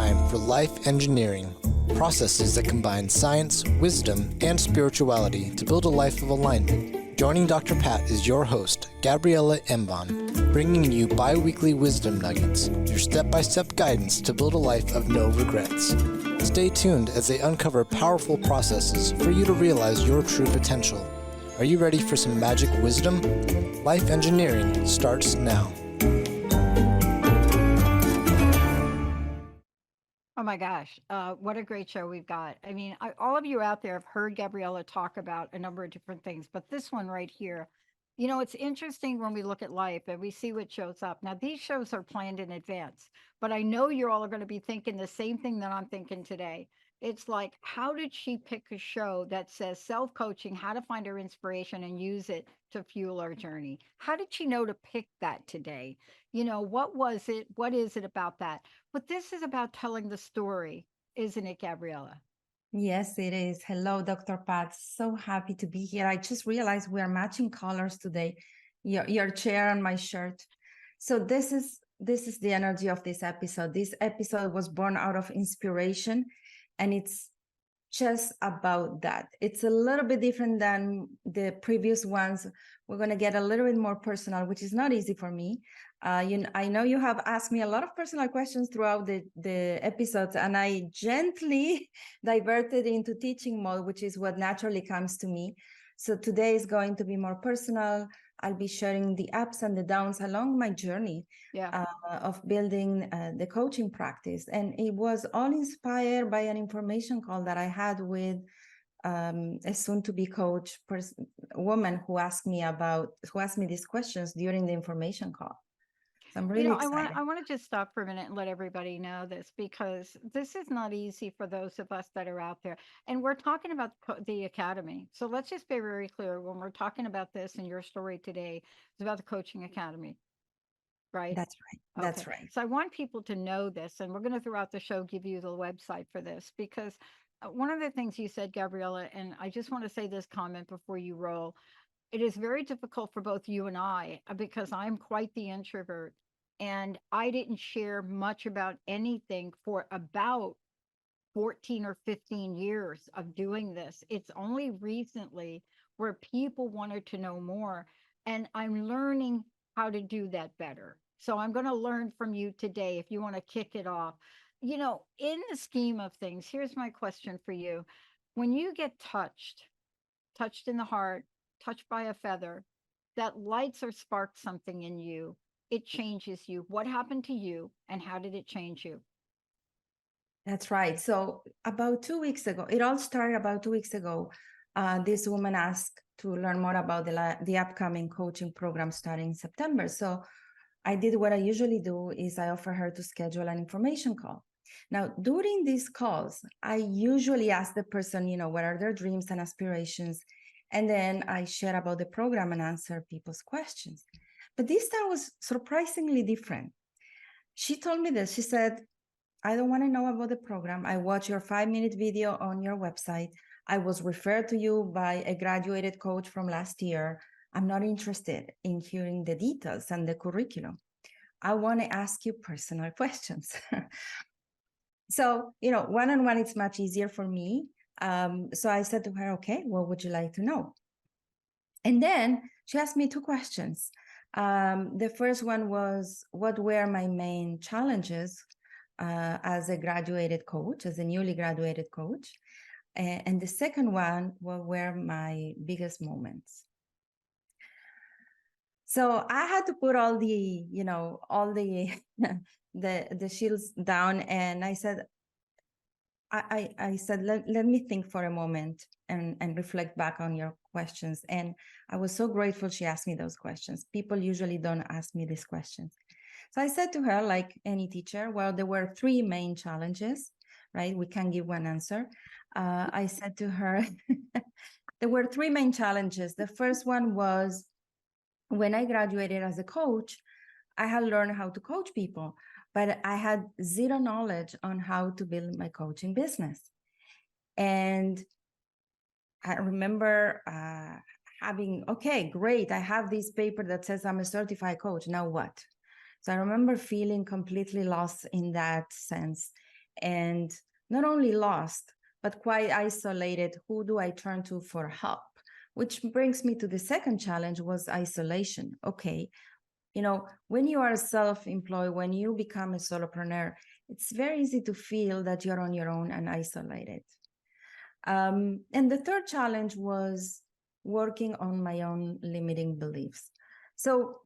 time for Life Engineering, processes that combine science, wisdom, and spirituality to build a life of alignment. Joining Dr. Pat is your host, Gabriela Embon, bringing you bi-weekly wisdom nuggets, your step-by-step guidance to build a life of no regrets. Stay tuned as they uncover powerful processes for you to realize your true potential. Are you ready for some magic wisdom? Life Engineering starts now. Oh my gosh, what a great show we've got. I mean, all of you out there have heard Gabriela talk about a number of different things, but this one right here, it's interesting when we look at life and we see what shows up. Now, these shows are planned in advance, but I know you're all going to be thinking the same thing that I'm thinking today. It's like, how did she pick a show that says self coaching, how to find her inspiration and use it to fuel our journey? How did she know to pick that today? What was it? What is it about that? But this is about telling the story, isn't it, Gabriela? Yes, it is. Hello, Dr. Pat. So happy to be here. I just realized we are matching colors today. Your chair and my shirt. So this is the energy of this episode. This episode was born out of inspiration, and it's just about that. It's a little bit different than the previous ones. We're going to get a little bit more personal, which is not easy for me. I know you have asked me a lot of personal questions throughout the episodes, and I gently diverted into teaching mode, which is what naturally comes to me. So today is going to be more personal. I'll be sharing the ups and the downs along my journey of building the coaching practice. And it was all inspired by an information call that I had with a soon-to-be coach woman who asked me these questions during the information call. So I'm really excited. I want to just stop for a minute and let everybody know this, because this is not easy for those of us that are out there. And we're talking about the academy. So let's just be very clear when we're talking about this, and your story today is about the coaching academy, right? That's right. That's right. So I want people to know this, and we're going to throughout the show give you the website for this, because one of the things you said, Gabriela, and I just want to say this comment before you roll. It is very difficult for both you and I, because I'm quite the introvert, and I didn't share much about anything for about 14 or 15 years of doing this. It's only recently where people wanted to know more, and I'm learning how to do that better. So I'm going to learn from you today if you want to kick it off. In the scheme of things, here's my question for you. When you get touched in the heart, touched by a feather, that lights or sparks something in you, it changes you. What happened to you, and how did it change you? That's right. So about 2 weeks ago, it all started about 2 weeks ago. This woman asked to learn more about the upcoming coaching program starting in September. So I did what I usually do, is I offer her to schedule an information call. Now, during these calls, I usually ask the person, what are their dreams and aspirations? And then I share about the program and answer people's questions. But this time was surprisingly different. She told me this. She said, I don't want to know about the program. I watched your 5-minute video on your website. I was referred to you by a graduated coach from last year. I'm not interested in hearing the details and the curriculum. I want to ask you personal questions. So, one-on-one, it's much easier for me. So I said to her, okay, what would you like to know? And then she asked me 2 questions. The first one was, what were my main challenges as a graduated coach, as a newly graduated coach? And the second one, what were my biggest moments? So I had to put all the, all the the shields down, and I said, I said, let me think for a moment and reflect back on your questions. And I was so grateful she asked me those questions. People usually don't ask me these questions. So I said to her, like any teacher, well, there were 3 main challenges, right? We can't give one answer. I said to her, there were 3 main challenges. The first one was, when I graduated as a coach, I had learned how to coach people, but I had zero knowledge on how to build my coaching business. And I remember having, okay, great, I have this paper that says I'm a certified coach. Now what? So I remember feeling completely lost in that sense. and not only lost, but quite isolated. Who do I turn to for help? Which brings me to the second challenge, was isolation. Okay, when you are self-employed, when you become a solopreneur, it's very easy to feel that you're on your own and isolated. And the third challenge was working on my own limiting beliefs. So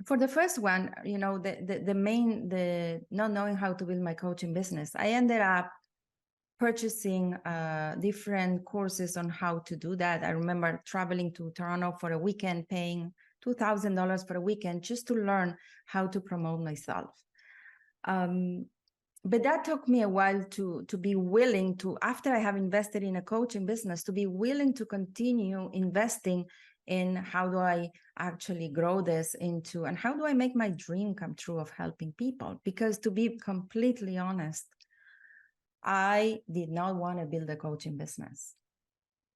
for the first one, the not knowing how to build my coaching business, I ended up purchasing different courses on how to do that. I remember traveling to Toronto for a weekend, paying $2,000 for a weekend just to learn how to promote myself. But that took me a while to be willing to, after I have invested in a coaching business, to be willing to continue investing in how do I actually grow this into, and how do I make my dream come true of helping people? Because to be completely honest, I did not want to build a coaching business.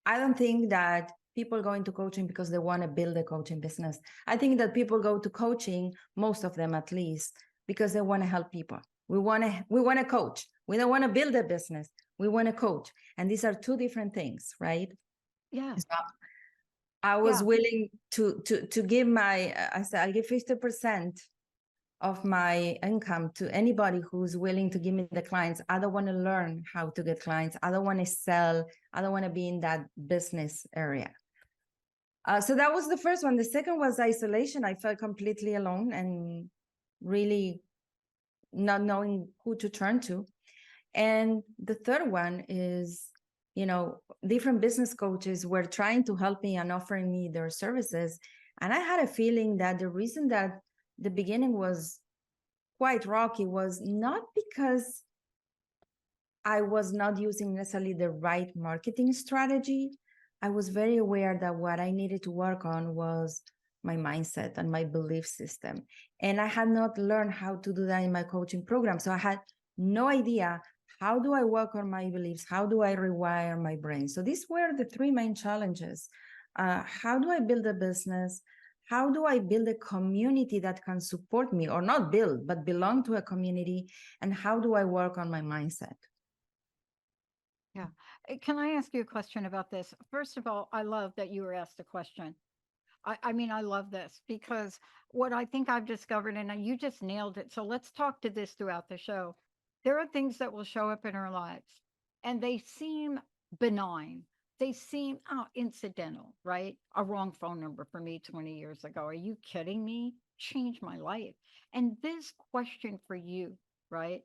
I don't think that people go into coaching because they want to build a coaching business. I think that people go to coaching, most of them at least, because they want to help people. We want to coach. We don't want to build a business. We want to coach. And these are two different things, right? Yeah. So I was willing to give I said, I'll give 50% of my income to anybody who's willing to give me the clients. I don't want to learn how to get clients. I don't want to sell. I don't want to be in that business area. So that was the first one. The second was isolation. I felt completely alone and really not knowing who to turn to. And the third one is, different business coaches were trying to help me and offering me their services. And I had a feeling that the reason that the beginning was quite rocky was not because I was not using necessarily the right marketing strategy. I was very aware that what I needed to work on was my mindset and my belief system. And I had not learned how to do that in my coaching program. So I had no idea, how do I work on my beliefs? How do I rewire my brain? So these were the three main challenges. How do I build a business? How do I build a community that can support me, or not build, but belong to a community? And how do I work on my mindset? Yeah. Can I ask you a question about this? First of all, I love that you were asked a question. I mean, I love this because what I think I've discovered, and you just nailed it. So let's talk to this throughout the show. There are things that will show up in our lives and they seem benign. They seem incidental, right? A wrong phone number for me 20 years ago. Are you kidding me? Changed my life. And this question for you, right?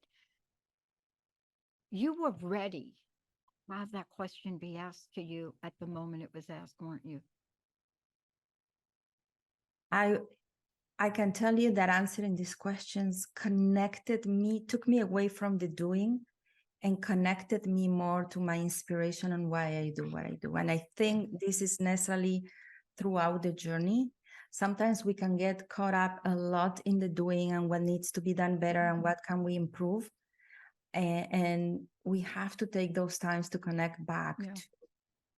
You were ready to have that question be asked to you at the moment it was asked, weren't you? I can tell you that answering these questions took me away from the doing and connected me more to my inspiration and why I do what I do. And I think this is necessarily throughout the journey. Sometimes we can get caught up a lot in the doing and what needs to be done better and what can we improve. And we have to take those times to connect back.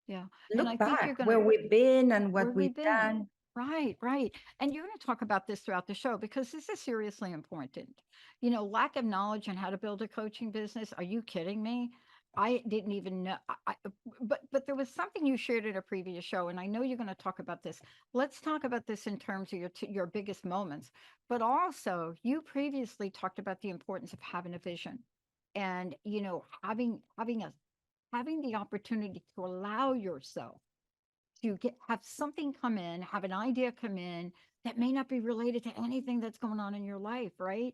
Yeah. Look and I back think you're where we've been and what we've done. Right, right. And you're going to talk about this throughout the show because this is seriously important. Lack of knowledge on how to build a coaching business. Are you kidding me? I didn't even know. But there was something you shared at a previous show, and I know you're going to talk about this. Let's talk about this in terms of your biggest moments. But also, you previously talked about the importance of having a vision, and having the opportunity to allow yourself to have something come in, have an idea come in that may not be related to anything that's going on in your life, right?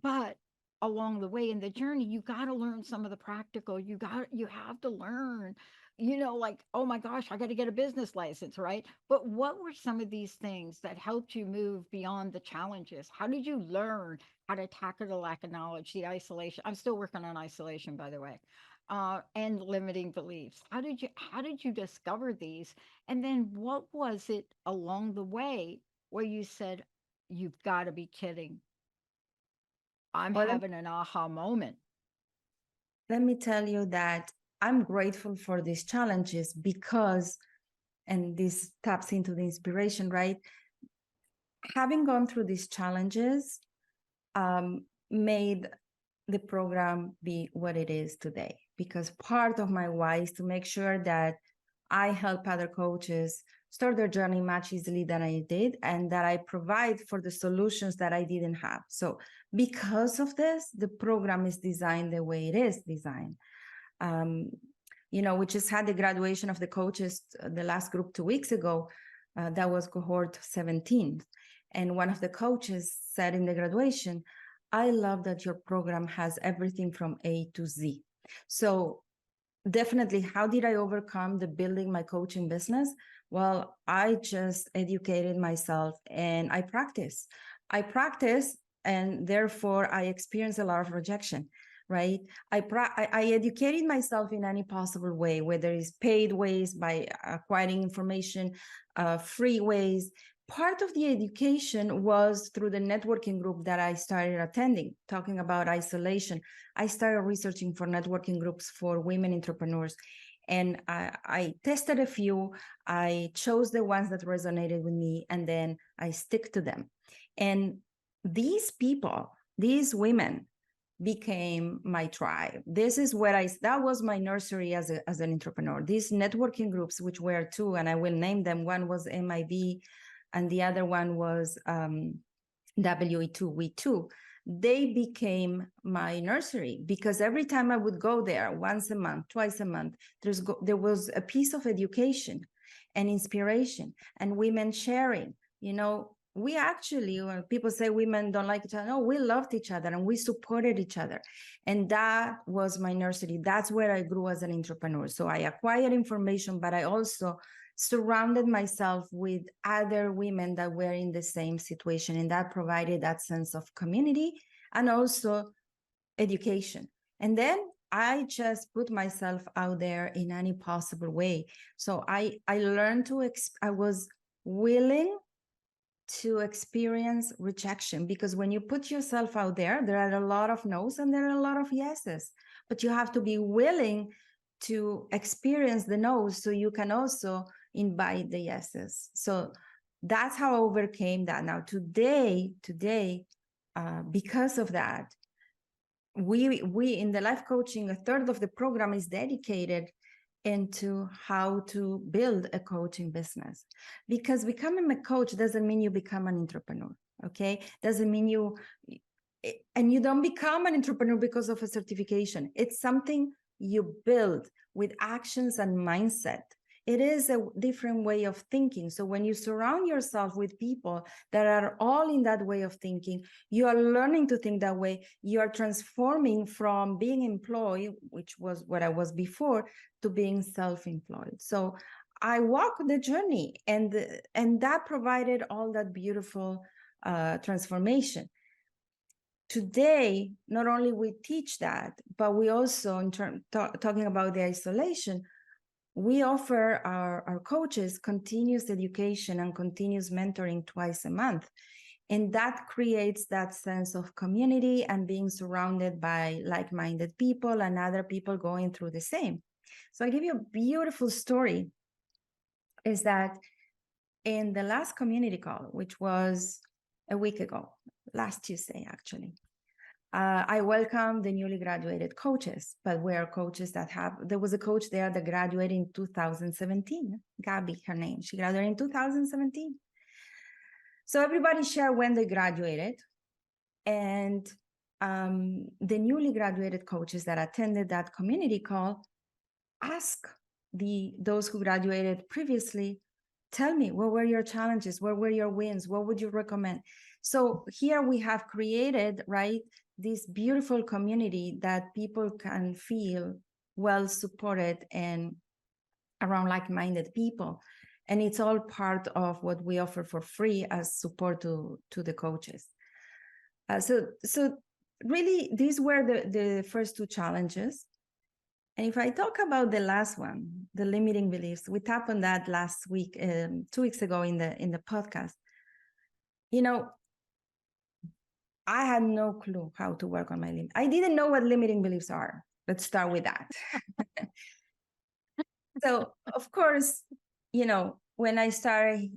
But along the way in the journey, you got to learn some of the practical. You have to learn, like, oh my gosh, I got to get a business license, right? But what were some of these things that helped you move beyond the challenges? How did you learn how to tackle the lack of knowledge, the isolation? I'm still working on isolation, by the way. And limiting beliefs. How did you discover these? And then what was it along the way where you said, you've got to be kidding? I'm having an aha moment. Let me tell you that I'm grateful for these challenges because, and this taps into the inspiration, right? Having gone through these challenges made the program be what it is today, because part of my why is to make sure that I help other coaches start their journey much easily than I did, and that I provide for the solutions that I didn't have. So because of this, the program is designed the way it is designed. We just had the graduation of the coaches, the last group 2 weeks ago. That was cohort 17. And one of the coaches said in the graduation, I love that your program has everything from A to Z. So definitely, how did I overcome the building my coaching business? Well, I just educated myself and I practice. And therefore I experienced a lot of rejection, right? I educated myself in any possible way, whether it's paid ways by acquiring information, free ways. Part of the education was through the networking group that I started attending, talking about isolation. I started researching for networking groups for women entrepreneurs. And I tested a few. I chose the ones that resonated with me, and then I stick to them. And these people, these women, became my tribe. This is where that was my nursery as an entrepreneur. These networking groups, which were two, and I will name them. One was MIB, and the other one was WE2We2. They became my nursery, because every time I would go there, once a month, twice a month, there was a piece of education and inspiration and women sharing. We actually, when people say women don't like each other, no, we loved each other and we supported each other. And that was my nursery. That's where I grew as an entrepreneur. So I acquired information, but I also surrounded myself with other women that were in the same situation, and that provided that sense of community and also education. And then I just put myself out there in any possible way. So I learned I was willing to experience rejection, because when you put yourself out there are a lot of no's and there are a lot of yeses, but you have to be willing to experience the no's so you can also invite the yeses. So that's how I overcame that. Now today, because of that, we in the life coaching, a third of the program is dedicated into how to build a coaching business, because becoming a coach doesn't mean you become an entrepreneur. Okay, doesn't mean you don't become an entrepreneur because of a certification. It's something you build with actions and mindset. It is a different way of thinking. So when you surround yourself with people that are all in that way of thinking, you are learning to think that way. You are transforming from being employed, which was what I was before, to being self-employed. So I walked the journey, and that provided all that beautiful transformation. Today, not only we teach that, but we also, talking about the isolation, we offer our coaches continuous education and continuous mentoring twice a month. And that creates that sense of community and being surrounded by like-minded people and other people going through the same. So I give you a beautiful story, is that in the last community call, which was a week ago, last Tuesday, actually, I welcome the newly graduated coaches, but we're coaches there was a coach there that graduated in 2017, Gabby, her name. She graduated in 2017. So everybody shared when they graduated, and the newly graduated coaches that attended that community call asked those who graduated previously, tell me, what were your challenges? What were your wins? What would you recommend? So here we have created, right, this beautiful community that people can feel well supported and around like-minded people. And it's all part of what we offer for free as support to the coaches. So really, these were the first two challenges. And if I talk about the last one, the limiting beliefs, we tapped on that last week, 2 weeks ago in the podcast. I had no clue how to work on my limit. I didn't know what limiting beliefs are. Let's start with that. So, of course, when I started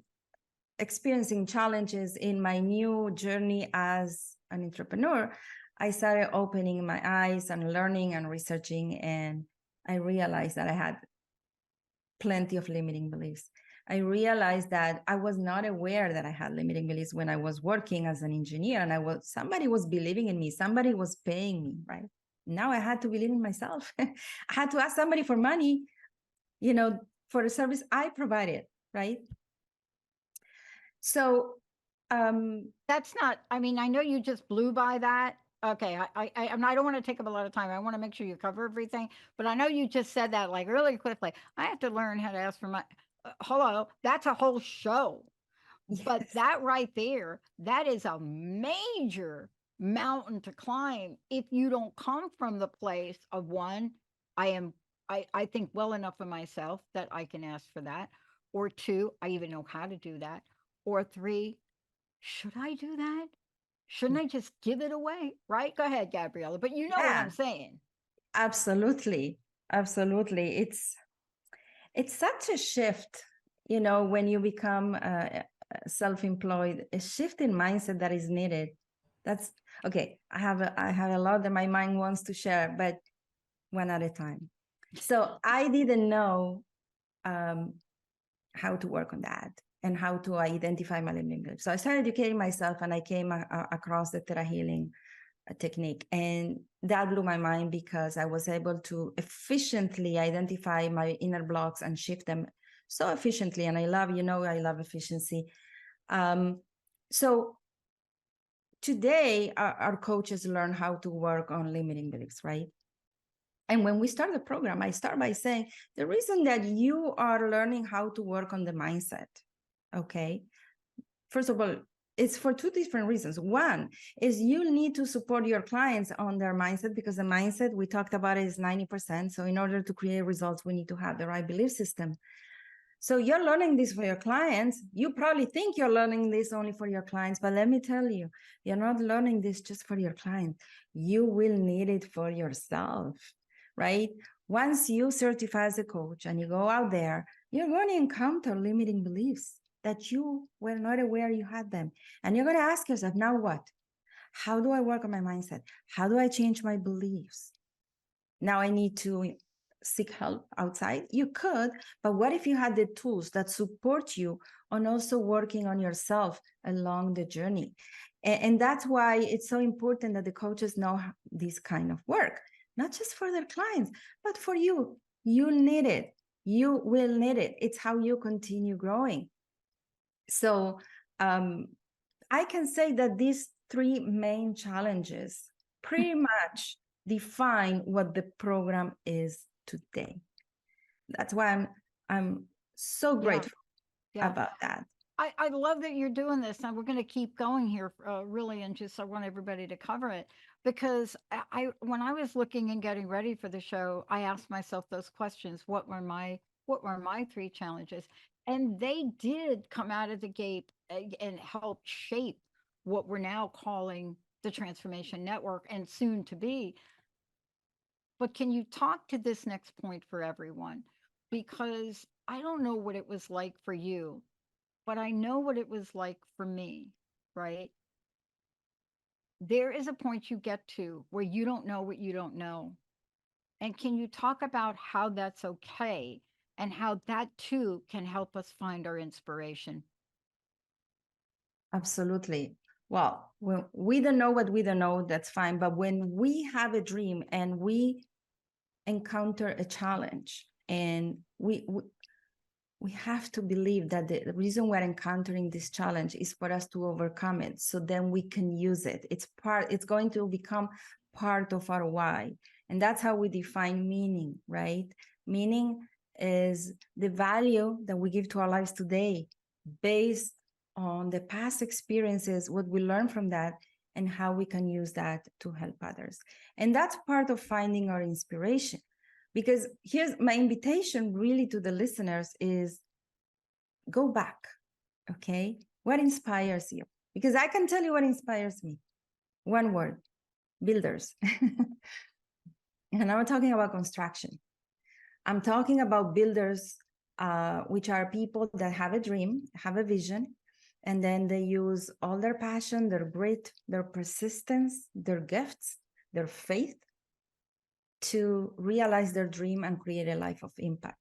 experiencing challenges in my new journey as an entrepreneur, I started opening my eyes and learning and researching, and I realized that I had plenty of limiting beliefs. I realized that I was not aware that I had limiting beliefs when I was working as an engineer, and somebody was believing in me, somebody was paying me, right? Now I had to believe in myself. I had to ask somebody for money, for a service I provided, right? So that's not, I mean, I know you just blew by that. Okay, I don't want to take up a lot of time. I want to make sure you cover everything, but I know you just said that like really quickly. I have to learn how to ask for my hello. That's a whole show. But yes, that right there, that is a major mountain to climb if you don't come from the place of one, I am I think well enough of myself that I can ask for that, or two, I even know how to do that, or three, should I do that? Shouldn't I just give it away? Right? Go ahead, Gabriela. But you know what yeah, I'm saying. absolutely, absolutely. It's such a shift, when you become self-employed, a shift in mindset that is needed. That's okay. I have a lot that my mind wants to share, but one at a time. So I didn't know how to work on that and how to identify my limiting beliefs. So I started educating myself, and I came across the Theta Healing technique, and that blew my mind because I was able to efficiently identify my inner blocks and shift them so efficiently. And I love efficiency. So today our coaches learn how to work on limiting beliefs, right? And when we start the program, I start by saying the reason that you are learning how to work on the mindset, okay? First of all, it's for two different reasons. One is you need to support your clients on their mindset, because the mindset, we talked about it, is 90%. So in order to create results, we need to have the right belief system. So you're learning this for your clients. You probably think you're learning this only for your clients, but let me tell you, you're not learning this just for your clients. You will need it for yourself, right? Once you certify as a coach and you go out there, you're going to encounter limiting beliefs that you were not aware you had them. And you're going to ask yourself, now what? How do I work on my mindset? How do I change my beliefs? Now I need to seek help outside. You could, but what if you had the tools that support you on also working on yourself along the journey? And that's why it's so important that the coaches know this kind of work, not just for their clients, but for you. You need it. You will need it. It's how you continue growing. So I can say that these three main challenges pretty much define what the program is today. That's why I'm so grateful about that. I love that you're doing this, and we're going to keep going here, really, and just I want everybody to cover it, because when I was looking and getting ready for the show, I asked myself those questions: what were my three challenges, and they did come out of the gate and help shape what we're now calling the Transformation Network, and soon to be. But can you talk to this next point for everyone? Because I don't know what it was like for you, but I know what it was like for me, right? There is a point you get to where you don't know what you don't know. And can you talk about how that's okay and how that too can help us find our inspiration? Absolutely. Well, when we don't know what we don't know, that's fine. But when we have a dream and we encounter a challenge, and we have to believe that the reason we're encountering this challenge is for us to overcome it, so then we can use it. It's going to become part of our why. And that's how we define meaning, right? Meaning is the value that we give to our lives today based on the past experiences, what we learn from that, and how we can use that to help others. And that's part of finding our inspiration. Because here's my invitation really to the listeners is go back, okay? What inspires you? Because I can tell you what inspires me. One word, builders. And I'm talking about construction. I'm talking about builders, which are people that have a dream, have a vision, And then they use all their passion, their grit, their persistence, their gifts, their faith to realize their dream and create a life of impact.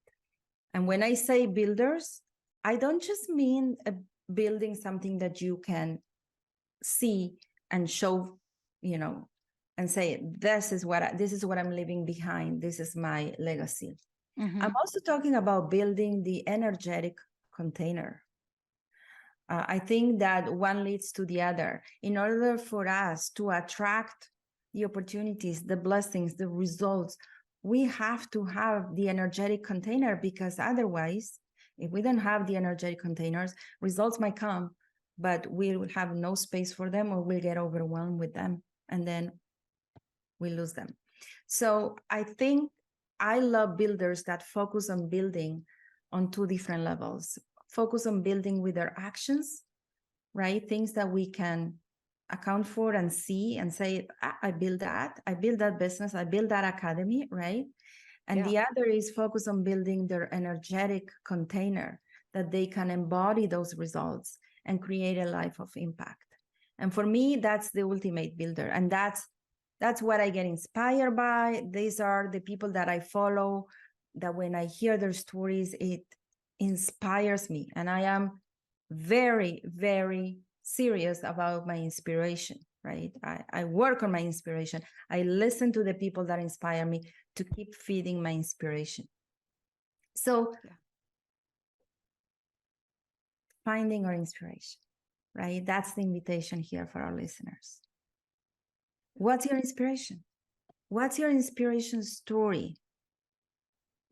And when I say builders, I don't just mean building something that you can see and show, and say, this is what I'm leaving behind. This is my legacy. I'm also talking about building the energetic container. I think that one leads to the other. In order for us to attract the opportunities, the blessings, the results, we have to have the energetic container, because otherwise, if we don't have the energetic containers, results might come, but we will have no space for them, or we'll get overwhelmed with them, and then we lose them. So I think I love builders that focus on building on two different levels. Focus on building with their actions, right? Things that we can account for and see and say, I build that business, I build that academy, right? And the other is focus on building their energetic container that they can embody those results and create a life of impact. And for me, that's the ultimate builder. And that's what I get inspired by. These are the people that I follow, that when I hear their stories, it inspires me. And I am very, very serious about my inspiration, right? I work on my inspiration. I listen to the people that inspire me to keep feeding my inspiration. So finding our inspiration, right? That's the invitation here for our listeners. What's your inspiration? What's your inspiration story?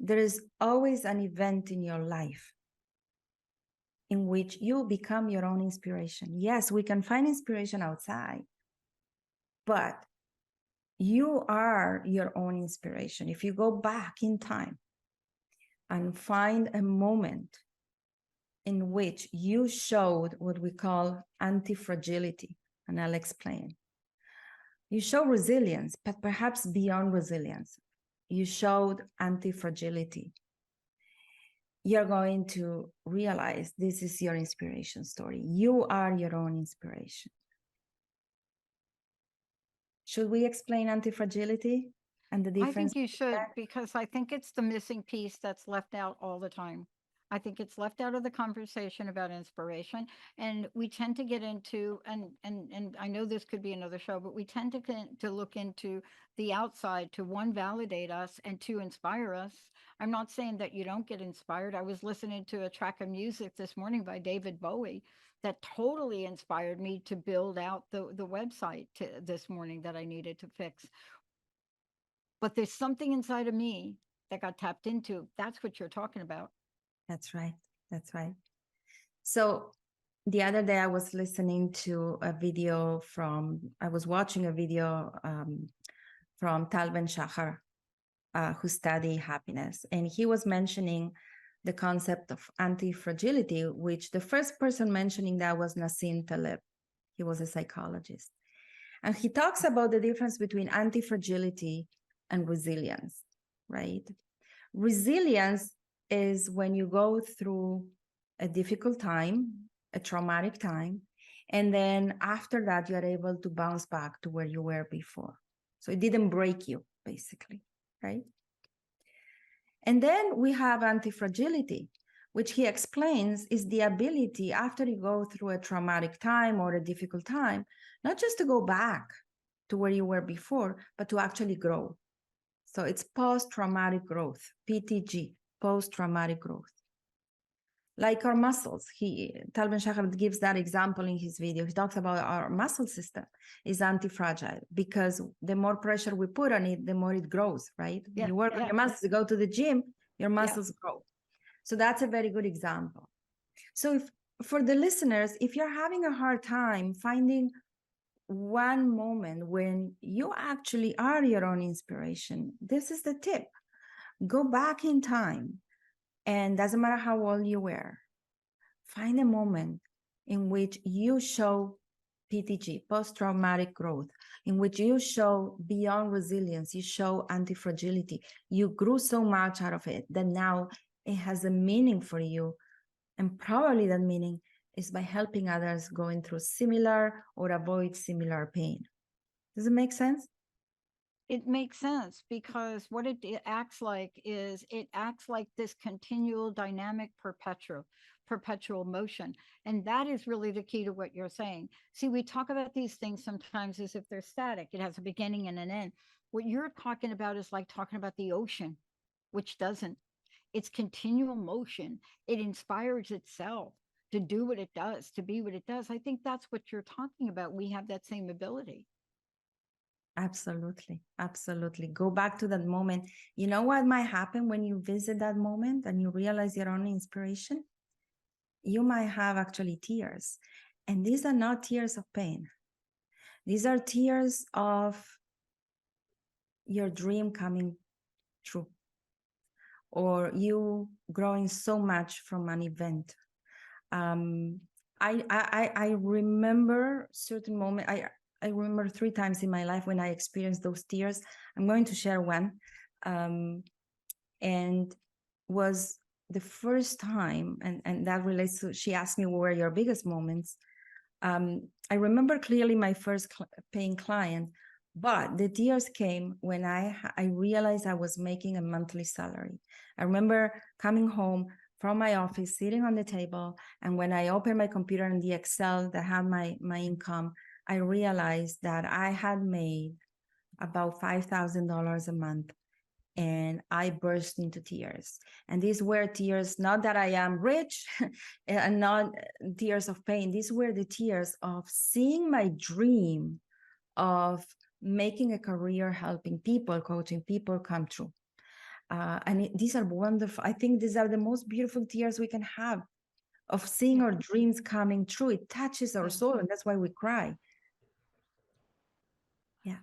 There is always an event in your life in which you become your own inspiration. Yes, we can find inspiration outside, but you are your own inspiration. If you go back in time and find a moment in which you showed what we call anti-fragility, and I'll explain. You show resilience, but perhaps beyond resilience. You showed anti-fragility. You're going to realize this is your inspiration story. You are your own inspiration. Should we explain anti-fragility and the difference? I think you should, because I think it's the missing piece that's left out all the time. I think it's left out of the conversation about inspiration, and we tend to get into, and I know this could be another show, but we tend to look into the outside to, one, validate us, and two, inspire us. I'm not saying that you don't get inspired. I was listening to a track of music this morning by David Bowie that totally inspired me to build out the website this morning that I needed to fix. But there's something inside of me that got tapped into. That's what you're talking about. That's right. That's right. So the other day I was listening to a video I was watching a video from Tal Ben-Shahar, who study happiness. And he was mentioning the concept of anti-fragility, which the first person mentioning that was Nassim Taleb. He was a psychologist. And he talks about the difference between anti-fragility and resilience, right? Resilience is when you go through a difficult time, a traumatic time, and then after that, you're able to bounce back to where you were before. So it didn't break you, basically, right? And then we have anti-fragility, which he explains is the ability, after you go through a traumatic time or a difficult time, not just to go back to where you were before, but to actually grow. So it's post-traumatic growth, PTG, post-traumatic growth. Like our muscles, Tal Ben-Shahar gives that example in his video. He talks about our muscle system is anti-fragile because the more pressure we put on it, the more it grows, right? Yeah, you work on your muscles, you go to the gym, your muscles grow. So that's a very good example. So for the listeners, if you're having a hard time finding one moment when you actually are your own inspiration, this is the tip. Go back in time, and doesn't matter how old you were, find a moment in which you show PTG, post-traumatic growth, in which you show beyond resilience, you show anti-fragility. You grew so much out of it that now it has a meaning for you. And probably that meaning is by helping others going through similar or avoid similar pain. Does it make sense? It makes sense because what it acts like is it acts like this continual dynamic perpetual motion. And that is really the key to what you're saying. See, we talk about these things sometimes as if they're static. It has a beginning and an end. What you're talking about is like talking about the ocean, which doesn't. It's continual motion. It inspires itself to do what it does, to be what it does. I think that's what you're talking about. We have that same ability. Absolutely. Absolutely. Go back to that moment. You know what might happen when you visit that moment and you realize your own inspiration? You might have actually tears. And these are not tears of pain. These are tears of your dream coming true, or you growing so much from an event. I remember certain moment. I remember 3 times in my life when I experienced those tears. I'm going to share one, and was the first time, and that relates to, she asked me, what were your biggest moments? I remember clearly my first paying client, but the tears came when I realized I was making a monthly salary. I remember coming home from my office, sitting on the table, and when I opened my computer and the Excel that had my income, I realized that I had made about $5,000 a month, and I burst into tears. And these were tears, not that I am rich and not tears of pain. These were the tears of seeing my dream of making a career helping people, coaching people come true. These are wonderful. I think these are the most beautiful tears we can have, of seeing our dreams coming true. It touches our soul, and that's why we cry. Yeah.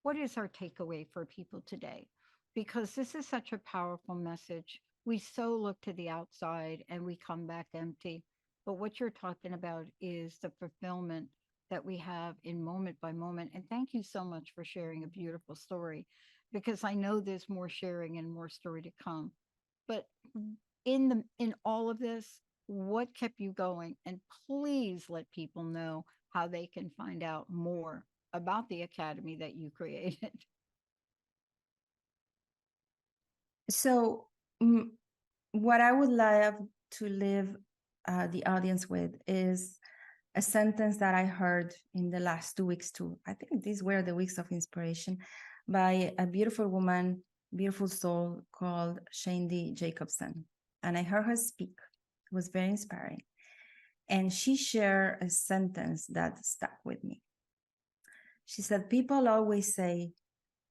What is our takeaway for people today? Because this is such a powerful message. We so look to the outside and we come back empty. But what you're talking about is the fulfillment that we have in moment by moment. And thank you so much for sharing a beautiful story, because I know there's more sharing and more story to come. But in all of this, what kept you going? And please let people know how they can find out more about the academy that you created. So what I would love to leave the audience with is a sentence that I heard in the last 2 weeks too. I think these were the weeks of inspiration, by a beautiful woman, beautiful soul called Shandy Jacobson. And I heard her speak. It was very inspiring. And she shared a sentence that stuck with me. She said, people always say,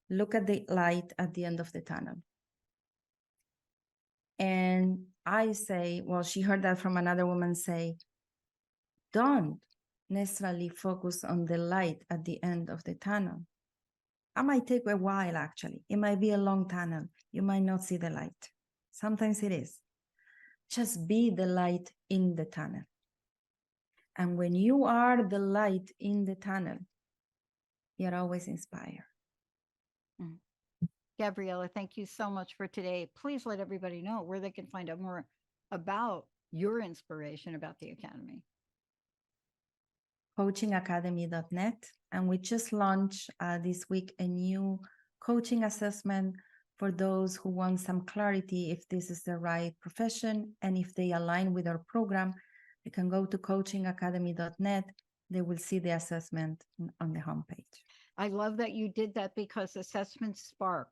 look at the light at the end of the tunnel. And I say, well, she heard that from another woman say, don't necessarily focus on the light at the end of the tunnel. It might take a while, actually. It might be a long tunnel. You might not see the light. Sometimes it is. Just be the light in the tunnel. And when you are the light in the tunnel, you're always inspired. Gabriela, thank you so much for today. Please let everybody know where they can find out more about your inspiration about the Academy. coachingacademy.net. And we just launched this week a new coaching assessment for those who want some clarity if this is the right profession and if they align with our program. They can go to coachingacademy.net. They will see the assessment on the homepage. I love that you did that, because assessments spark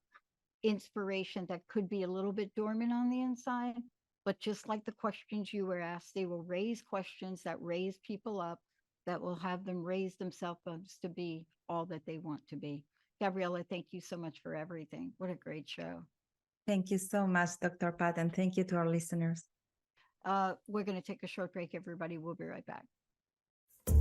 inspiration that could be a little bit dormant on the inside. But just like the questions you were asked, they will raise questions that raise people up, that will have them raise themselves up to be all that they want to be. Gabriela, thank you so much for everything. What a great show. Thank you so much, Dr. Pat, and thank you to our listeners. We're going to take a short break, everybody. We'll be right back.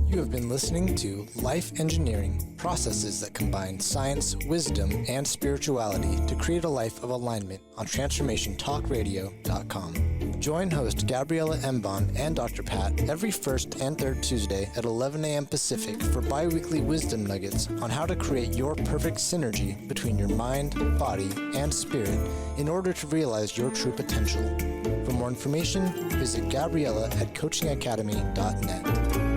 You have been listening to Life Engineering, processes that combine science, wisdom, and spirituality to create a life of alignment on TransformationTalkRadio.com. Join host Gabriela Embon and Dr. Pat every first and third Tuesday at 11 a.m. Pacific for bi-weekly wisdom nuggets on how to create your perfect synergy between your mind, body, and spirit in order to realize your true potential. For more information, visit Gabriela at coachingacademy.net.